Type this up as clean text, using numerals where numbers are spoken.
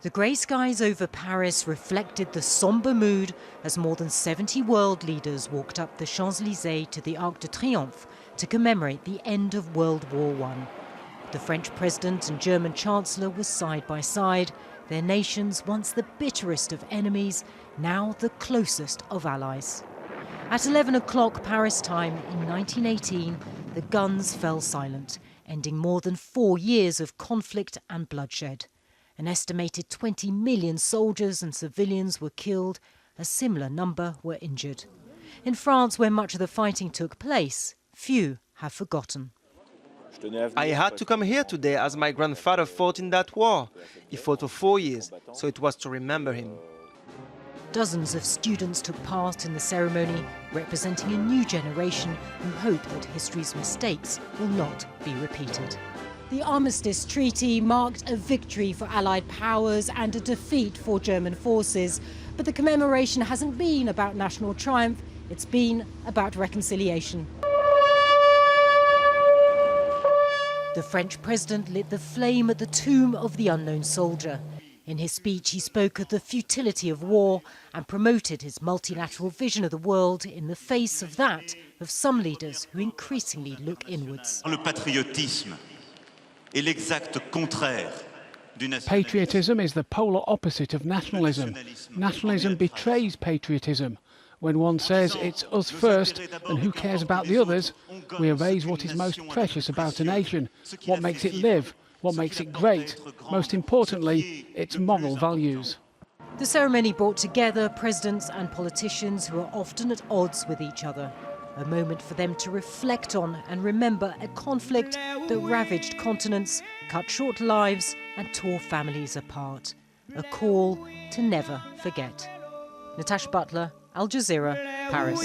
The grey skies over Paris reflected the sombre mood as more than 70 world leaders walked up the Champs-Élysées to the Arc de Triomphe to commemorate the end of World War I. The French president and German chancellor were side by side, their nations once the bitterest of enemies, now the closest of allies. At 11 o'clock Paris time in 1918, the guns fell silent, ending more than 4 years of conflict and bloodshed. An estimated 20 million soldiers and civilians were killed. A similar number were injured. In France, where much of the fighting took place, few have forgotten. I had to come here today as my grandfather fought in that war. He fought for 4 years, so it was to remember him. Dozens of students took part in the ceremony, representing a new generation who hope that history's mistakes will not be repeated. The Armistice Treaty marked a victory for Allied powers and a defeat for German forces. But the commemoration hasn't been about national triumph, it's been about reconciliation. The French president lit the flame at the tomb of the unknown soldier. In his speech, he spoke of the futility of war and promoted his multilateral vision of the world in the face of that of some leaders who increasingly look inwards. Patriotism is the polar opposite of nationalism. Nationalism betrays patriotism. When one says it's us first and who cares about the others, we erase what is most precious about a nation, what makes it live, what makes it great, most importantly, its moral values. The ceremony brought together presidents and politicians who are often at odds with each other. A moment for them to reflect on and remember a conflict that ravaged continents, cut short lives and tore families apart. A call to never forget. Natacha, Butler, Al Jazeera, Paris.